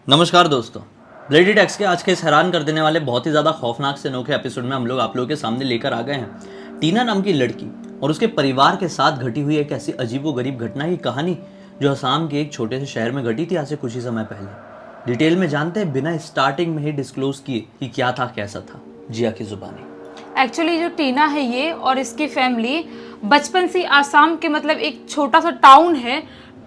नमस्कार दोस्तों, bloody tax के आज के इस हैरान कर देने वाले बहुत ही ज़्यादा खौफनाक से अनोखे एपिसोड में हम लोग आप लोगों के सामने लेकर आ गए हैं टीना नाम की लड़की और उसके परिवार के साथ घटी हुई एक ऐसी अजीबोगरीब घटना की कहानी जो असम के एक छोटे से शहर में घटी थी आज से कुछ ही समय पहले। डिटेल में जानते हैं बिना स्टार्टिंग में ही डिस्क्लोज किए कि क्या था कैसा था। जिया की जुबानी। एक्चुअली जो टीना है ये और इसकी फैमिली बचपन से आसाम के मतलब एक छोटा सा टाउन है,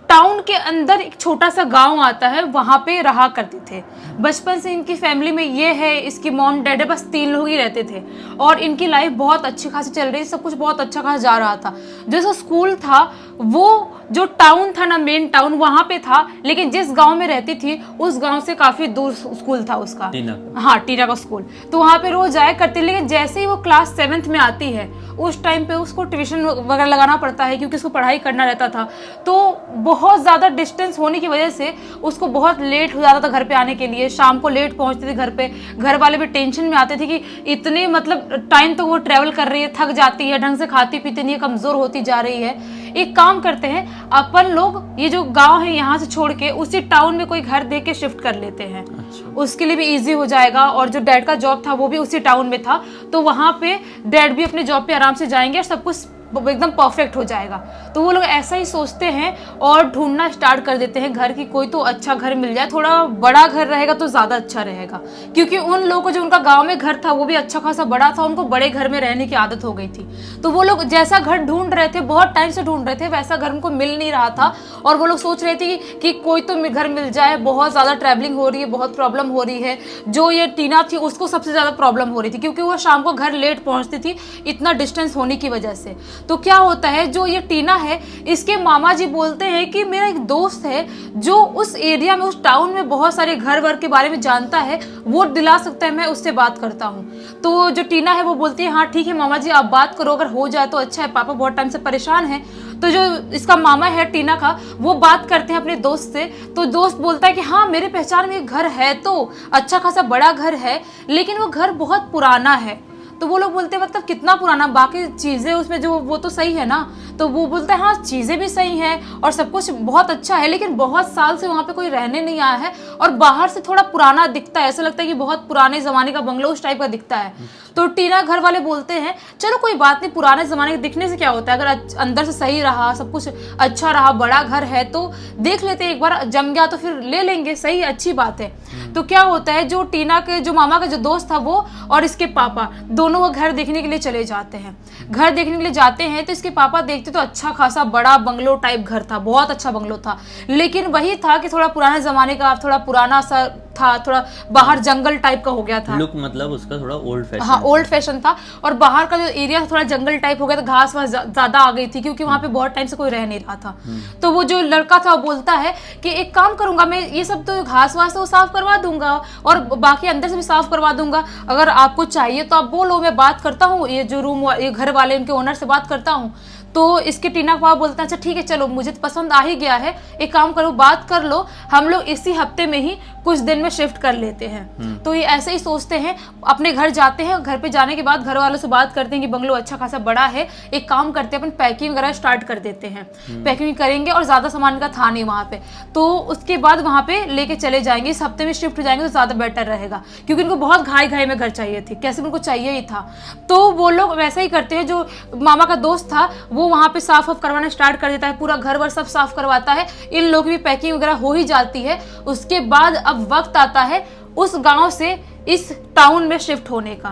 टाउन के अंदर एक छोटा सा गांव आता है, वहाँ पे रहा करते थे। बचपन से इनकी फैमिली में ये है, इसकी मॉम डैड है, बस 3 लोग ही रहते थे और इनकी लाइफ बहुत अच्छी खासी चल रही, सब कुछ बहुत अच्छा खासा जा रहा था। जैसा स्कूल था वो जो टाउन था ना, मेन टाउन वहाँ पे था, लेकिन जिस गांव में रहती थी उस गांव से काफ़ी दूर स्कूल था उसका, टीना का स्कूल। तो वहाँ पे रोज जाया करती, लेकिन जैसे ही वो क्लास 7th में आती है उस टाइम पे उसको ट्यूशन वगैरह लगाना पड़ता है क्योंकि उसको पढ़ाई करना रहता था। तो बहुत ज़्यादा डिस्टेंस होने की वजह से उसको बहुत लेट हो जाता था घर पे आने के लिए, शाम को लेट पहुँचती थी घर पे। घर वाले भी टेंशन में आते थे कि इतने मतलब टाइम तो वो ट्रैवल कर रही है, थक जाती है, ढंग से खाती पीती नहीं है, कमज़ोर होती जा रही है। एक काम करते हैं अपन लोग, ये जो गांव है यहाँ से छोड़ के उसी टाउन में कोई घर देख के शिफ्ट कर लेते हैं। अच्छा। उसके लिए भी इजी हो जाएगा और जो डैड का जॉब था वो भी उसी टाउन में था, तो वहाँ पे डैड भी अपने जॉब पे आराम से जाएंगे और सब कुछ एकदम परफेक्ट हो जाएगा। तो वो लोग ऐसा ही सोचते हैं और ढूंढना स्टार्ट कर देते हैं घर की, कोई तो अच्छा घर मिल जाए, थोड़ा बड़ा घर रहेगा तो ज़्यादा अच्छा रहेगा क्योंकि उन लोगों को जो उनका गांव में घर था वो भी अच्छा खासा बड़ा था, उनको बड़े घर में रहने की आदत हो गई थी। तो वो लोग जैसा घर ढूंढ रहे थे, बहुत टाइम से ढूंढ रहे थे, वैसा घर उनको मिल नहीं रहा था और वो लोग सोच रहे थे कि कोई तो घर मिल जाए। बहुत ज़्यादा ट्रैवलिंग हो रही है, बहुत प्रॉब्लम हो रही है। जो ये टीना थी उसको सबसे ज़्यादा प्रॉब्लम हो रही थी क्योंकि वो शाम को घर लेट पहुँचती थी इतना डिस्टेंस होने की वजह से। तो क्या होता है, जो ये टीना है इसके मामा जी बोलते हैं कि मेरा एक दोस्त है जो उस एरिया में, उस टाउन में बहुत सारे घर वर के बारे में जानता है, वो दिला सकता है, मैं उससे बात करता हूँ। तो जो टीना है वो बोलती है हाँ ठीक है मामा जी आप बात करो, अगर हो जाए तो अच्छा है, पापा बहुत टाइम से परेशान है। तो जो इसका मामा है टीना का, वो बात करते हैं अपने दोस्त से। तो दोस्त बोलता है कि हाँ मेरे पहचान में एक घर है, तो अच्छा खासा बड़ा घर है, लेकिन वो घर बहुत पुराना है। तो वो लोग बोलते हैं मतलब कितना पुराना, बाकी चीज़ें उसमें जो वो तो सही है ना। तो वो बोलता है हाँ चीज़ें भी सही हैं और सब कुछ बहुत अच्छा है, लेकिन बहुत साल से वहाँ पे कोई रहने नहीं आया है और बाहर से थोड़ा पुराना दिखता है, ऐसा लगता है कि बहुत पुराने ज़माने का बंगलो उस टाइप का दिखता है। तो टीना घर वाले बोलते हैं चलो कोई बात नहीं, पुराने ज़माने के दिखने से क्या होता है, अगर अंदर से सही रहा, सब कुछ अच्छा रहा, बड़ा घर है तो देख लेते हैं, एक बार जम गया तो फिर ले लेंगे, सही अच्छी बात है। तो क्या होता है, जो टीना के जो मामा का जो दोस्त था वो और इसके पापा दोनों वो घर देखने के लिए चले जाते हैं। घर देखने के लिए जाते हैं तो इसके पापा देखते तो अच्छा खासा बड़ा बंगलो टाइप घर था, बहुत अच्छा बंगलो था, लेकिन वही था कि थोड़ा पुराने ज़माने का, थोड़ा पुराना सा था, थोड़ा बाहर जंगल टाइप का हो गया था। लुक मतलब उसका थोड़ा ओल्ड फैशन, हाँ ओल्ड फैशन था और बाहर का जो एरिया था थोड़ा जंगल टाइप हो गया था, घास वास ज़्यादा आ गई थी क्योंकि वहाँ पे बहुत टाइम से कोई रह नहीं रहा था। तो वो जो लड़का था वो बोलता है कि एक काम करूँगा मैं, ये सब तो घास वास तो साफ करवा दूंगा और बाकी अंदर से भी साफ करवा दूंगा, अगर आपको चाहिए तो आप बोलो, मैं बात करता हूँ, ये जो रूम ये घर वाले उनके ओनर से बात करता हूँ। तो इसके टीना का पापा बोलता है अच्छा ठीक है चलो, मुझे तो पसंद आ ही गया है, एक काम करो बात कर लो, हम लोग इसी हफ्ते में ही कुछ दिन में शिफ्ट कर लेते हैं। तो ये ऐसे ही सोचते हैं, अपने घर जाते हैं, घर पे जाने के बाद घर वालों से बात करते हैं कि बंगलो अच्छा खासा बड़ा है, एक काम करते हैं अपन पैकिंग वगैरह स्टार्ट कर देते हैं। पैकिंग करेंगे और ज़्यादा सामान का था नहीं वहाँ पे, तो उसके बाद वहाँ पे लेके चले जाएंगे, इस हफ्ते में शिफ्ट हो जाएंगे तो ज़्यादा बेटर रहेगा क्योंकि उनको बहुत घाई घाई में घर चाहिए थी, कैसे उनको चाहिए ही था। तो वो लोग वैसा ही करते हैं, जो मामा का दोस्त था वो वहाँ पे साफ वाफ करवाना स्टार्ट कर देता है, पूरा घर वर सब साफ करवाता है, इन लोगों की भी पैकिंग वगैरह हो ही जाती है। उसके बाद अब वक्त आता है उस गांव से इस टाउन में शिफ्ट होने का।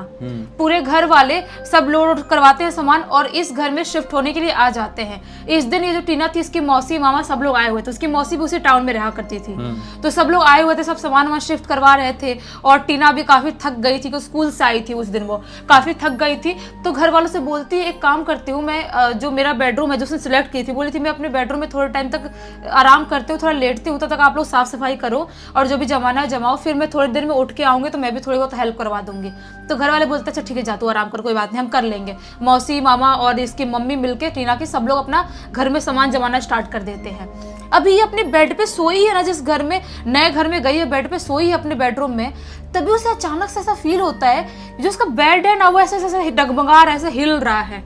पूरे घर वाले सब लोड करवाते हैं सामान और इस घर में शिफ्ट होने के लिए आ जाते हैं। इस दिन ये जो टीना थी, इसकी मौसी मामा सब लोग आए हुए थे, उसकी मौसी भी उसी टाउन में रहा करती थी। तो सब लोग आए हुए थे, सब सामान वामान शिफ्ट करवा रहे थे और टीना भी काफी थक गई थी, स्कूल से आई थी उस दिन, वो काफी थक गई थी। तो घर वालों से बोलती है एक काम करती हूँ मैं, जो मेरा बेडरूम है जो उसने सिलेक्ट की थी, बोली थी मैं अपने बेडरूम में थोड़े टाइम तक आराम करती हूँ, थोड़ा लेटती हूँ, तब तक आप लोग साफ सफाई करो और जो भी जमाना है जमाओ, फिर मैं थोड़ी देर में उठ के आऊंगी तो मैं भी थोड़ी बहुत हेल्प करवा दूंगी। तो घर वाले बोलते अच्छा ठीक है जा तू आराम कर, कोई बात नहीं हम कर लेंगे। मौसी मामा और इसकी मम्मी मिलके टीना की सब लोग अपना घर में सामान जमाना स्टार्ट कर देते हैं। अभी ये अपने बेड पे सोई है ना, जिस घर में नए घर में गई है बेड पे सोई है अपने बेडरूम में, तभी उसे अचानक से ऐसा फील होता है जो उसका बेड है ना वो ऐसे ऐसे डगमगा रहा है, ऐसे हिल रहा है।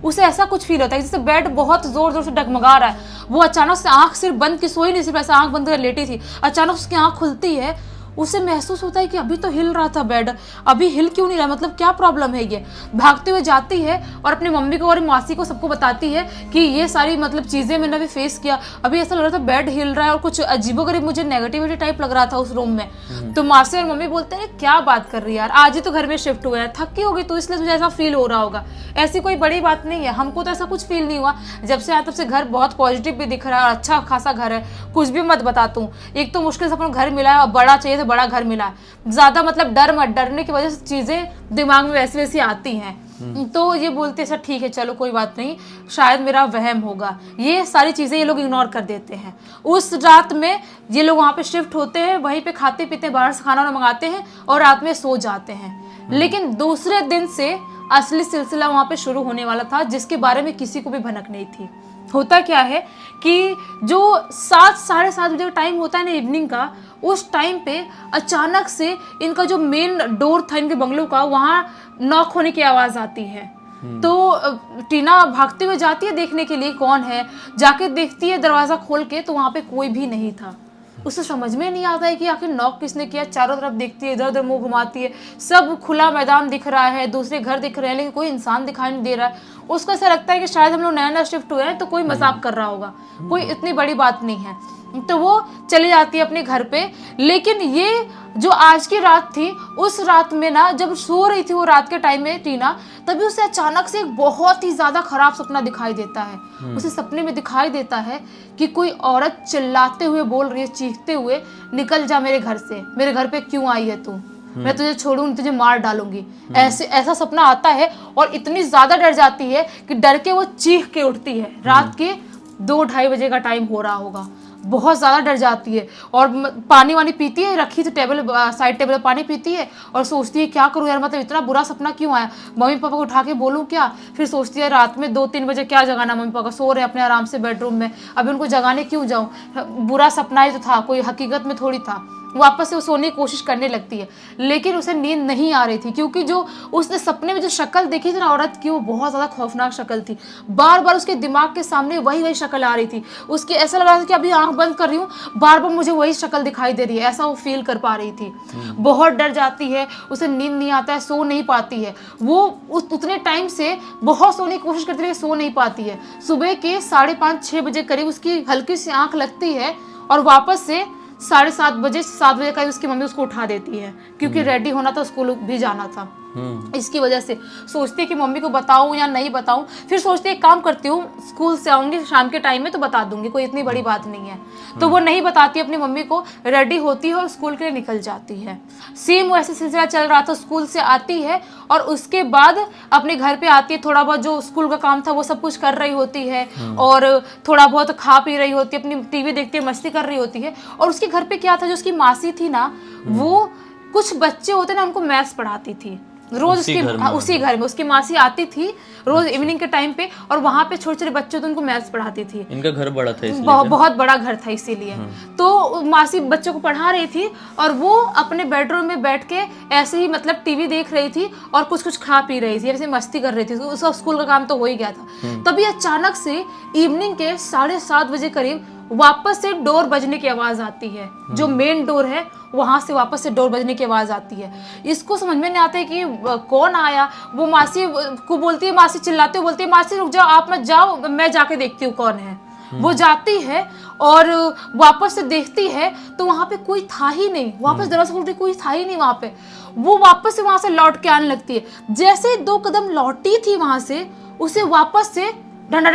उसे ऐसा कुछ फील होता है जैसे बेड बहुत जोर जोर से डगमगा रहा है। वो अचानक से आंख सिर्फ बंद की सोई नहीं, सिर्फ ऐसा आंख बंद कर लेटी थी, अचानक उसकी आंख खुलती है, उसे महसूस होता है कि अभी तो हिल रहा था बेड, अभी हिल क्यों नहीं रहा, मतलब क्या प्रॉब्लम है ये। भागते हुए जाती है और अपनी मम्मी को और मासी को सबको बताती है कि ये सारी मतलब चीज़ें मैंने अभी फेस किया, अभी ऐसा लग रहा था बेड हिल रहा है और कुछ अजीबोगरीब मुझे नेगेटिविटी टाइप लग रहा था उस रूम में। तो मासी और मम्मी बोलते हैं क्या बात कर रही है यार, आज ही तो घर में शिफ्ट हुआ है, थकी होगी तो इसलिए तुझे ऐसा फील हो रहा होगा, ऐसी कोई बड़ी बात नहीं है, हमको तो ऐसा कुछ फील नहीं हुआ, जब से आया तब से घर बहुत पॉजिटिव भी दिख रहा है और अच्छा खासा घर है, कुछ भी मत बताता हूँ, एक तो मुश्किल से अपना घर मिला है और बड़ा चाहिए तो बड़ा घर मिला है, ज्यादा मतलब डर मत, डरने की वजह से चीजें दिमाग में वैसी वैसी आती हैं। तो ये बोलते हैं सर ठीक है चलो कोई बात नहीं, शायद मेरा वहम होगा, ये सारी चीजें ये लोग इग्नोर कर देते हैं। उस रात में ये लोग वहाँ पे शिफ्ट होते हैं, वहीं पे खाते पीते बाहर से खाना मंगाते हैं और रात में सो जाते हैं। लेकिन दूसरे दिन से असली सिलसिला वहाँ पे शुरू होने वाला था, जिसके बारे में किसी को भी भनक नहीं थी। होता क्या है कि जो 7 साढ़े 7 बजे का टाइम होता है ना इवनिंग का, उस टाइम पे अचानक से इनका जो मेन डोर था इनके बंगलों का, वहाँ नॉक होने की आवाज़ आती है। तो टीना भागते हुए जाती है देखने के लिए कौन है, जाके देखती है दरवाज़ा खोल के तो वहाँ पे कोई भी नहीं था। उसे समझ में नहीं आता है कि आखिर नॉक किसने किया, चारों तरफ देखती है, इधर उधर मुंह घुमाती है, सब खुला मैदान दिख रहा है, दूसरे घर दिख रहे हैं, लेकिन कोई इंसान दिखाई नहीं दे रहा है। उसको ऐसा लगता है कि शायद हम लोग नया नया शिफ्ट हुए हैं तो कोई मजाक कर रहा होगा, कोई इतनी बड़ी बात नहीं है। तो वो चली जाती है अपने घर पे। लेकिन ये जो आज की रात थी, उस रात में ना जब सो रही थी वो रात के टाइम में टीना, तभी उसे अचानक से एक बहुत ही ज्यादा खराब सपना दिखाई देता है। उसे सपने में दिखाई देता है कि कोई औरत चिल्लाते हुए बोल रही है, चीखते हुए, निकल जा मेरे घर से, मेरे घर पे क्यों आई है तू, मैं तुझे छोड़ूंगी, तुझे मार डालूंगी। ऐसा सपना आता है और इतनी ज्यादा डर जाती है कि डर के वो चीख के उठती है। रात के 2-2:30 बजे का टाइम हो रहा होगा, बहुत ज़्यादा डर जाती है और पानी वानी पीती है, रखी थी टेबल साइड टेबल पर पानी पीती है और सोचती है क्या करूँ यार, मतलब इतना बुरा सपना क्यों आया, मम्मी पापा को उठा के बोलूँ क्या। फिर सोचती है रात में 2-3 बजे क्या जगाना, मम्मी पापा सो रहे अपने आराम से बेडरूम में, अभी उनको जगाने क्यों जाऊँ, बुरा सपना ही तो था, कोई हकीकत में थोड़ी था। वापस से वो सोने की कोशिश करने लगती है, लेकिन उसे नींद नहीं आ रही थी, क्योंकि जो उसने सपने में जो शक्ल देखी थी ना औरत की, वो बहुत ज़्यादा खौफनाक शक्ल थी। बार बार उसके दिमाग के सामने वही शक्ल आ रही थी, उसके ऐसा लग रहा था कि अभी आंख बंद कर रही हूँ, बार बार मुझे वही शक्ल दिखाई दे रही है, ऐसा वो फील कर पा रही थी। बहुत डर जाती है, उसे नींद नहीं आता है, सो नहीं पाती है। वो उतने टाइम से बहुत सोने की कोशिश करती है, सो नहीं पाती है। सुबह के 5:30-6 बजे करीब उसकी हल्की सी आंख लगती है और वापस से 7:30 7 बजे करीब उसकी मम्मी उसको उठा देती है, क्योंकि रेडी होना था, स्कूल भी जाना था। इसकी वजह से सोचती है कि मम्मी को बताऊं या नहीं बताऊं, फिर सोचती है एक काम करती हूँ, स्कूल से आऊंगी शाम के टाइम में तो बता दूंगी, कोई इतनी बड़ी बात नहीं है। तो वो नहीं बताती अपनी मम्मी को, रेडी होती है और स्कूल के लिए निकल जाती है। सेम वैसे सिलसिला चल रहा था, स्कूल से आती है और उसके बाद अपने घर पे आती है, थोड़ा बहुत जो स्कूल का काम था वो सब कुछ कर रही होती है और थोड़ा बहुत खा पी रही होती है, अपनी टीवी देखती है, मस्ती कर रही होती है। और उसके घर पे क्या था, जो उसकी मासी थी ना, वो कुछ बच्चे होते ना उनको मैथ्स पढ़ाती थी रोज, उसी घर में उसकी मासी आती थी रोज इवनिंग के टाइम पे, और वहाँ पे छोटे छोटे बच्चे तो उनको मैथ्स पढ़ाती थी। इनका घर बड़ा था इसलिए, बहुत बड़ा घर था इसीलिए। तो मासी बच्चों को पढ़ा रही थी और वो अपने बेडरूम में बैठ के ऐसे ही मतलब टीवी देख रही थी और कुछ कुछ खा पी रही थी, ऐसे मस्ती कर रही थी। उसका स्कूल का काम तो हो ही गया था। तभी अचानक से इवनिंग के 7:30 बजे करीब वापस से डोर बजने की आवाज आती है, जो मेन डोर है वहां से वापस से डोर बजने की आवाज आती है। इसको समझ में नहीं आता है कि कौन आया। वो मासी को बोलती है, मासी चिल्लाते हुए बोलती है, मासी रुक जाओ, आप मत जाओ, मैं जाके देखती हूँ कौन है। वो जाती है और वापस से देखती है तो वहां पे कोई था ही नहीं। वापस दरवाजा खोलती, कोई था ही नहीं वहां पे। वो वापस से वहां से लौट के आने लगती है। जैसे 2 कदम लौटी थी वहां से, उसे वापस से डंडा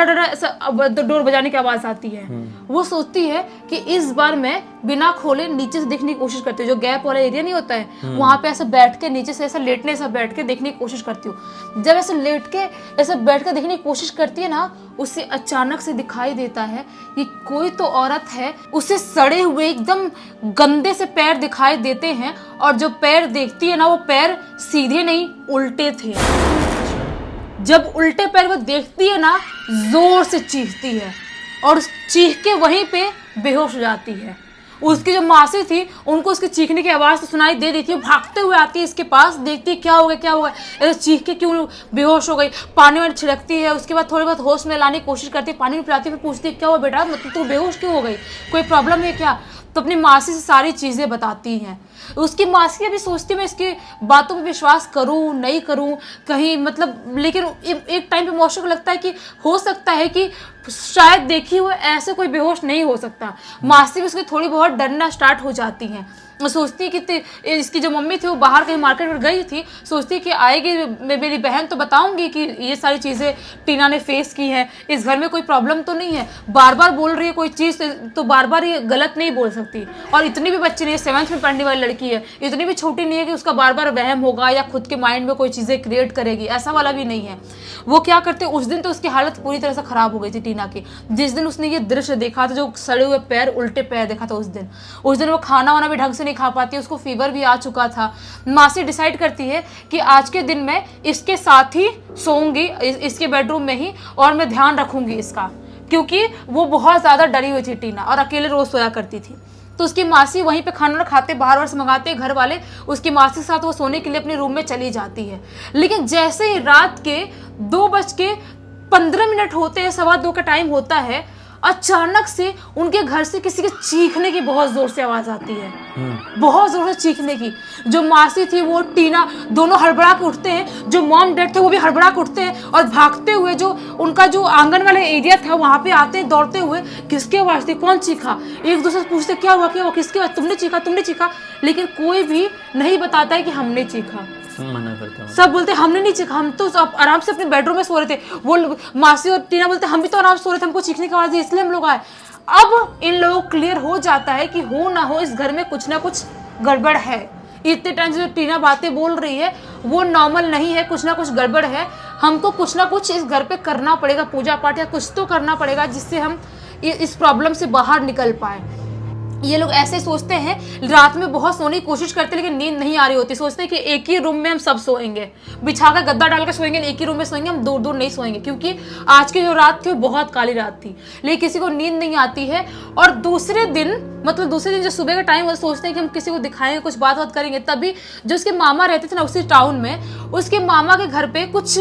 डोर बजाने की आवाज आती है। वो सोचती है कि इस बार मैं बिना खोले नीचे से देखने की कोशिश करती हूँ, जो गैप वाला एरिया नहीं होता है, वहां पे ऐसा बैठ के नीचे से ऐसा लेटने ऐसा बैठ के देखने की कोशिश करती हूँ। जब ऐसे लेट के ऐसा बैठ कर देखने की कोशिश करती है ना, उसे अचानक से दिखाई देता है कि कोई तो औरत है। उसे सड़े हुए एकदम गंदे से पैर दिखाई देते हैं, और जो पैर देखती है ना, वो पैर सीधे नहीं उल्टे थे। जब उल्टे पैर वो देखती है ना, जोर से चीखती है और चीख के वहीं पे बेहोश हो जाती है। उसकी जो मासी थी उनको उसके चीखने की आवाज़ तो सुनाई दे रही थी, वो भागते हुए आती है इसके पास, देखती है क्या हो गया क्या हो गया, ऐसे चीख के क्यों बेहोश हो गई, पानी में छिड़कती है, उसके बाद थोड़ी बहुत होश में लाने की कोशिश करती है, पानी में पिलाती है, फिर पूछती है क्या हुआ बेटा, मतलब तू बेहोश क्यों हो गई, कोई प्रॉब्लम है क्या। तो अपनी मासी से सारी चीज़ें बताती हैं। उसकी मासी अभी सोचती मैं इसकी बातों पे विश्वास करूं नहीं करूं कहीं, मतलब लेकिन एक टाइम पे मौसी को लगता है कि हो सकता है कि शायद देखी हुए ऐसे कोई बेहोश नहीं हो सकता। मासी भी उसकी थोड़ी बहुत डरना स्टार्ट हो जाती हैं। सोचती है कि इसकी जो मम्मी थी वो बाहर कहीं मार्केट में गई थी, सोचती है कि आएगी मेरी बहन तो बताऊंगी कि ये सारी चीज़ें टीना ने फेस की हैं, इस घर में कोई प्रॉब्लम तो नहीं है, बार बार बोल रही है कोई चीज़ तो बार बार ये गलत नहीं बोल सकती। और इतनी भी बच्ची नहीं है, 7th में पढ़ने वाली लड़की है, इतनी भी छोटी नहीं है कि उसका बार बार वहम होगा या खुद के माइंड में कोई चीज़ें क्रिएट करेगी, ऐसा वाला भी नहीं है। वो क्या करते, उस दिन तो उसकी हालत पूरी तरह से खराब हो गई थी टीना की, जिस दिन उसने ये दृश्य देखा था, जो सड़े हुए पैर उल्टे पैर देखा था, उस दिन वो खाना वाना भी ढंग से नहीं खा पाती, उसको फीवर भी आ चुका था। मासी डिसाइड करती है कि आज के दिन मैं इसके साथ ही सोऊंगी, इसके बेडरूम में ही, और मैं ध्यान रखूंगी इसका, क्योंकि वो बहुत ज़्यादा डरी हुई थी टीना और अकेले रोज सोया करती थी। तो उसकी मासी वहीं पे खाना खाते, बाहर से मंगाते घर वाले, उसकी मासी के साथ वो सोने के लिए अपने रूम में चली जाती है। लेकिन जैसे ही रात के 2:15 होते हैं, 2:15 का टाइम होता है, अचानक से उनके घर से किसी के चीखने की बहुत जोर से आवाज आती है, बहुत जोर से चीखने की। जो मासी थी वो टीना दोनों हड़बड़ा के उठते हैं, जो मॉम डैड थे वो भी हड़बड़ा के उठते हैं और भागते हुए जो उनका जो आंगन वाला एरिया था वहां पे आते हैं दौड़ते हुए। किसकी आवाज थी, कौन चीखा, एक दूसरे से पूछते क्या हुआ, किसकी आवाज, तुमने चीखा। लेकिन कोई भी नहीं बताता है कि हमने चीखा, मना करते हैं, सब बोलते हमने नहीं चीखा, हम तो आराम से अपने बेडरूम में सो रहे थे। वो मासी और टीना बोलते हम भी तो आराम से सो रहे थे, हमको चीखने की आवाज आई इसलिए हम लोग आए। अब इन लोगों को क्लियर हो जाता है कि हो ना हो इस घर में कुछ ना कुछ गड़बड़ है। इतने टाइम से जो टीना बातें बोल रही है वो नॉर्मल नहीं है, कुछ ना कुछ गड़बड़ है। हमको कुछ ना कुछ इस घर पे करना पड़ेगा, पूजा पाठ या कुछ तो करना पड़ेगा जिससे हम इस प्रॉब्लम से बाहर निकल पाए। ये लोग ऐसे सोचते हैं, रात में बहुत सोने की कोशिश करते हैं लेकिन नींद नहीं आ रही होती। सोचते हैं कि एक ही रूम में हम सब सोएंगे, बिछाकर गद्दा डालकर सोएंगे, एक ही रूम में सोएंगे, हम दूर दूर नहीं सोएंगे, क्योंकि आज की जो रात थी वो बहुत काली रात थी। लेकिन किसी को नींद नहीं आती है। और दूसरे दिन जो सुबह का टाइम, वो सोचते हैं कि हम किसी को दिखाएंगे, कुछ बात करेंगे। तभी जो उसके मामा रहते थे ना उसी टाउन में, उसके मामा के घर पे कुछ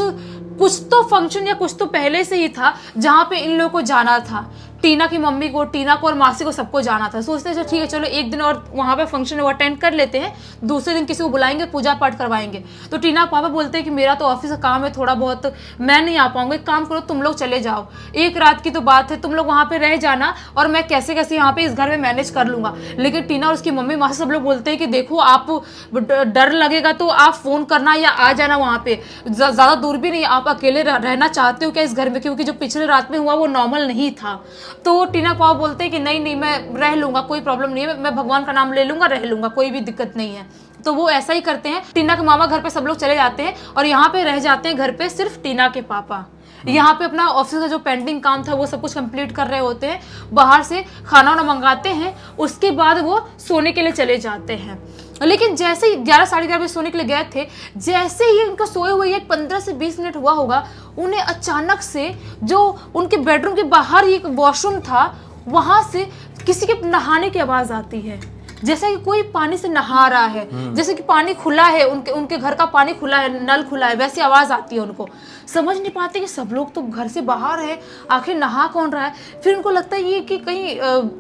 तो फंक्शन या कुछ तो पहले से ही था जहाँ पे इन लोगों को जाना था। टीना की मम्मी को, टीना को और मासी को सबको जाना था। सोचते हैं ठीक है चलो एक दिन और वहाँ पे फंक्शन वो अटेंड कर लेते हैं, दूसरे दिन किसी को बुलाएंगे, पूजा पाठ करवाएंगे। तो टीना पापा बोलते हैं कि मेरा तो ऑफिस का काम है थोड़ा बहुत, मैं नहीं आ पाऊंगा, एक काम करो तुम लोग चले जाओ, एक रात की तो बात है, तुम लोग वहाँ पे रह जाना और मैं कैसे कैसे यहाँ पे इस घर में मैनेज कर लूंगा। लेकिन टीना और उसकी मम्मी मासी सब लोग बोलते हैं कि देखो आप डर लगेगा तो आप फोन करना या आ जाना वहाँ पे, ज्यादा दूर भी नहीं, आप अकेले रहना चाहते हो क्या इस घर में, क्योंकि जो पिछले रात में हुआ वो नॉर्मल नहीं था। तो टीना पाव बोलते हैं कि नहीं मैं रह लूंगा, कोई प्रॉब्लम नहीं है, मैं भगवान का नाम ले लूंगा, रह लूंगा, कोई भी दिक्कत नहीं है। तो वो ऐसा ही करते हैं। टीना के मामा घर पे सब लोग चले जाते हैं और यहाँ पे रह जाते हैं घर पे सिर्फ टीना के पापा। यहाँ पे अपना ऑफिस का जो पेंडिंग काम था वो सब कुछ कंप्लीट कर रहे होते हैं, बाहर से खाना वाना मंगाते हैं, उसके बाद वो सोने के लिए चले जाते हैं। लेकिन जैसे ही 11 साढ़े 11 बजे सोने के लिए गए थे, जैसे ही उनका सोए हुए 15 से 20 मिनट हुआ होगा, उन्हें अचानक से जो उनके बेडरूम के बाहर ही एक वॉशरूम था वहां से किसी के नहाने की आवाज आती है, जैसे कि कोई पानी से नहा रहा है, जैसे कि पानी खुला है, उनके घर का पानी खुला है, नल खुला है, वैसी आवाज आती है। उनको समझ नहीं पाते कि सब लोग तो घर से बाहर है, आखिर नहा कौन रहा है। फिर उनको लगता है ये कि कहीं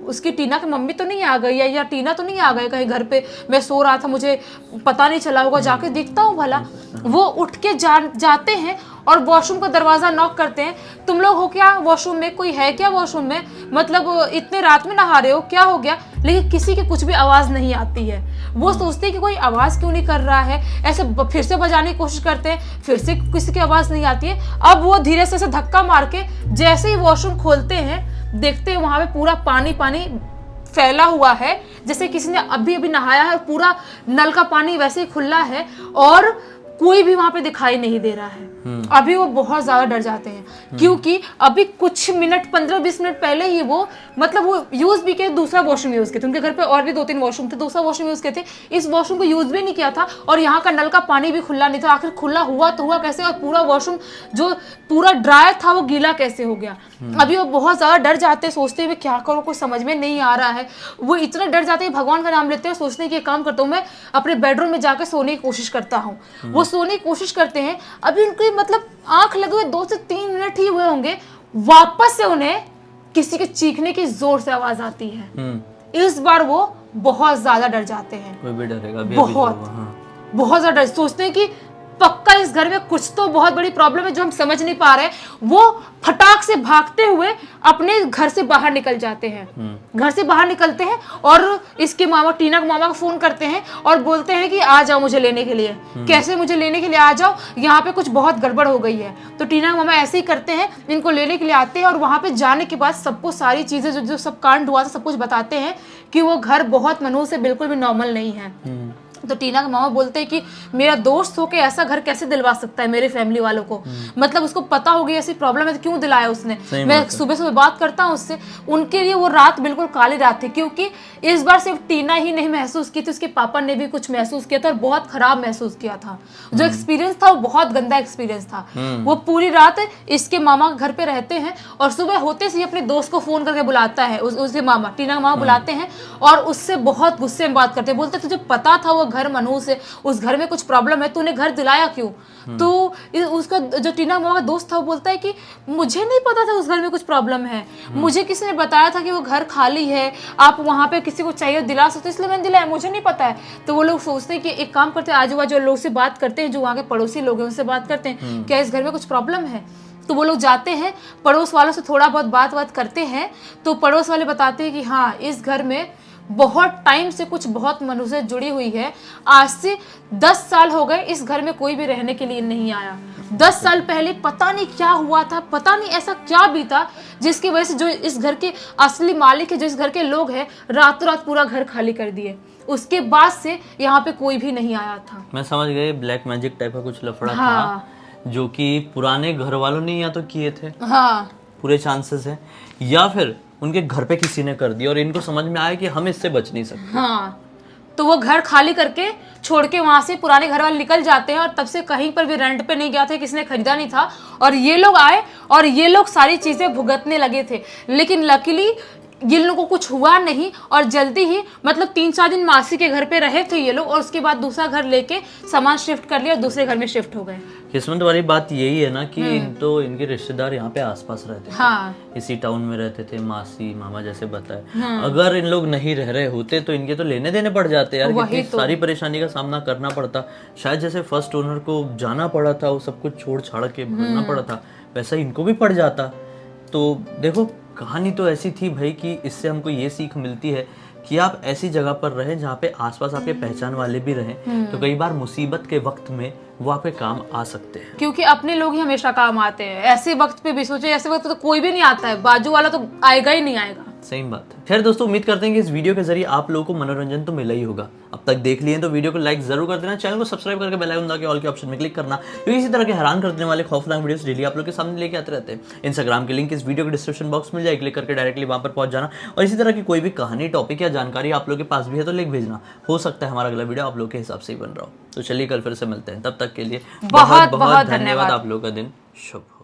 उसकी टीना की मम्मी तो नहीं आ गई या टीना तो नहीं आ गए कहीं घर पे, मैं सो रहा था मुझे पता नहीं चला होगा, जाके देखता हूँ भला। वो उठ के जाते हैं और वॉशरूम का दरवाजा नॉक करते हैं, तुम लोग हो क्या वॉशरूम में, कोई है क्या वॉशरूम में, मतलब इतने रात में नहा रहे हो, क्या हो गया। लेकिन किसी की कुछ भी आवाज नहीं आती है। वो सोचते हैं कि कोई आवाज क्यों नहीं कर रहा है, ऐसे फिर से बजाने की कोशिश करते हैं, फिर से किसी की आवाज नहीं आती है। अब वो धीरे से धक्का मार के जैसे ही वॉशरूम खोलते हैं, देखते हैं वहां पे पूरा पानी फैला हुआ है, जैसे किसी ने अभी नहाया है, पूरा नल का पानी वैसे ही खुला है और कोई भी वहां पे दिखाई नहीं दे रहा है। अभी वो बहुत ज्यादा डर जाते हैं, क्योंकि अभी कुछ मिनट 15-20 मिनट पहले ही वो मतलब वो यूज भी किए, दूसरा वॉशरूम यूज किए थे, उनके घर पे और भी 2-3 वॉशरूम थे, दूसरा वॉशरूम यूज किए थे, इस वॉशरूम को यूज भी नहीं किया था, और यहाँ का नल का पानी भी खुला नहीं था। आखिर खुला हुआ तो हुआ कैसे, और पूरा वॉशरूम जो पूरा ड्राई था वो गीला कैसे हो गया। अभी वो बहुत ज्यादा डर जाते हैं, सोचते हैं क्या करो, कुछ समझ में नहीं आ रहा है। वो इतना डर जाते हैं, भगवान का नाम लेते हैं, सोचते हैं कि काम करता हूँ मैं अपने बेडरूम में जाकर सोने की कोशिश करता हूँ। वो सोने की कोशिश करते हैं, अभी उनकी मतलब आंख लगे हुए 2 से 3 मिनट ही हुए होंगे, वापस से उन्हें किसी के चीखने की जोर से आवाज आती है। इस बार वो बहुत ज्यादा डर जाते हैं। कोई भी डरेगा, अभी बहुत ज्यादा डर, सोचते हैं कि पक्का इस घर में कुछ तो बहुत बड़ी प्रॉब्लम है जो हम समझ नहीं पा रहे। वो फटाक से भागते हुए अपने घर से बाहर निकल जाते हैं। घर से बाहर निकलते हैं और इसके मामा, टीना के मामा को फोन करते हैं और बोलते हैं कि आ जाओ मुझे लेने के लिए। कैसे मुझे लेने के लिए आ जाओ, यहाँ पे कुछ बहुत गड़बड़ हो गई है। तो टीना के मामा ऐसे ही करते हैं, इनको लेने के लिए आते हैं, और वहां पे जाने के बाद सबको सारी चीजें जो सब कांड हुआ था सब कुछ बताते हैं कि वो घर बहुत मनुष्य से बिल्कुल भी नॉर्मल नहीं है। तो टीना के मामा बोलते हैं कि मेरा दोस्त होके ऐसा घर कैसे दिलवा सकता है मेरे फैमिली वालों को, मतलब उसको पता होगी ऐसी प्रॉब्लम है तो क्यों दिलाया उसने। मैं सुबह सुबह बात करता हूँ उससे, उनके लिए वो रात बिल्कुल काली रात थी, क्योंकि इस बार सिर्फ टीना ही नहीं महसूस की थी, उसके पापा ने भी कुछ महसूस किया था और बहुत खराब महसूस किया था। जो एक्सपीरियंस था वो बहुत गंदा एक्सपीरियंस था। वो पूरी रात इसके मामा के घर पे रहते हैं और सुबह होते से अपने दोस्त को फोन करके बुलाता है, उसके मामा, टीना के मामा बुलाते हैं और उससे बहुत गुस्से में बात करते हैं। बोलते तुझे पता था वो घर मनहूस है, उस घर में कुछ प्रॉब्लम है, तूने घर दिलाया क्यों? तो उसका जो टीना मामा का दोस्त था वो बोलता है कि मुझे नहीं पता था उस घर में कुछ प्रॉब्लम है, मुझे किसी ने बताया था कि वो घर खाली है, आप वहां पे किसी को चाहिए दिला सकते, इसलिए मैंने दिलाया, मुझे नहीं पता है। तो वो लोग सोचते हैं कि एक काम करते हैं, आजू बाजू लोग से बात करते हैं, जो वहाँ के पड़ोसी लोग हैं उनसे बात करते हैं, क्या इस घर में कुछ प्रॉब्लम है? तो वो लोग जाते हैं, पड़ोस वालों से थोड़ा बहुत बात करते हैं, तो पड़ोस वाले बताते हैं कि हाँ इस घर में बहुत टाइम से कुछ बहुत मनुष्य जुड़ी हुई है। आज से 10 साल हो गए इस घर में कोई भी रहने के लिए नहीं आया। 10 साल पहले पता नहीं क्या हुआ था, पता नहीं ऐसा क्या बीता जिसकी वजह से जो इस घर के असली मालिक है, जो इस घर के लोग हैं, रातों रात पूरा घर खाली कर दिए। उसके बाद से यहाँ पे कोई भी नहीं आया था। मैं समझ गई, ब्लैक मैजिक टाइप का कुछ लफड़ा था जो कि पुराने घर वालों ने या तो किए थे, पूरे चांसेस है, या फिर उनके घर पे किसी ने कर दिया और इनको समझ में आया कि हम इससे बच नहीं सकते। तो वो घर खाली करके छोड़ के वहां से पुराने घर वाले निकल जाते हैं और तब से कहीं पर भी रेंट पे नहीं गया था, किसी ने खरीदा नहीं था, और ये लोग आए और ये लोग सारी चीजें भुगतने लगे थे। लेकिन लकीली जिन लोगों को कुछ हुआ नहीं और जल्दी ही मतलब 3-4 दिन मासी के घर पे रहे थे ये लोग, और उसके बाद दूसरा घर लेके सामान शिफ्ट कर लिया और दूसरे घर में शिफ्ट हो गए। किस्मत वाली बात यही है ना कि तो इनके रिश्तेदार यहाँ पे आसपास रहते थे, इसी टाउन में रहते थे, मासी मामा जैसे बताए। अगर इन लोग नहीं रह रहे होते तो इनके तो लेने देने पड़ जाते यार, कितनी सारी परेशानी का सामना करना पड़ता। शायद जैसे फर्स्ट ओनर को जाना पड़ा था, वो सब कुछ छोड़ छाड़ के भागना पड़ा था, वैसा इनको भी पड़ जाता। तो देखो कहानी तो ऐसी थी भाई कि इससे हमको ये सीख मिलती है कि आप ऐसी जगह पर रहें जहाँ पे आसपास आपके पहचान वाले भी रहें, तो कई बार मुसीबत के वक्त में वो आपके काम आ सकते हैं, क्योंकि अपने लोग ही हमेशा काम आते हैं। ऐसे वक्त पे भी सोचे, ऐसे वक्त तो कोई भी नहीं आता है, बाजू वाला तो आएगा ही नहीं आएगा। सही बात है। खैर दोस्तों, उम्मीद करते हैं कि इस वीडियो के जरिए आप लोगों को मनोरंजन तो मिला ही होगा। अब तक देख लिए तो वीडियो को लाइक जरूर कर देना, चैनल को सब्सक्राइब करके बेल आइकन दबा के ऑल के ऑप्शन में क्लिक करना, क्योंकि इसी तरह के हैरान कर देने वाले खौफनाक वीडियोस डेली आप लोग के सामने लेके आते रहते हैं। इंस्टाग्राम की लिंक इस वीडियो के डिस्क्रिप्शन बॉक्स में जाए, क्लिक करके डायरेक्टली वहां पर पहुंच जाना, और इसी तरह की कोई भी कहानी, टॉपिक या जानकारी आप लोग के पास भी है तो लिख भेजना, हो सकता है हमारा अगला वीडियो आप लोग के हिसाब से ही बन रहा हो। तो चलिए कल फिर से मिलते हैं, तब तक के लिए बहुत बहुत धन्यवाद। आप लोग का दिन शुभ हो।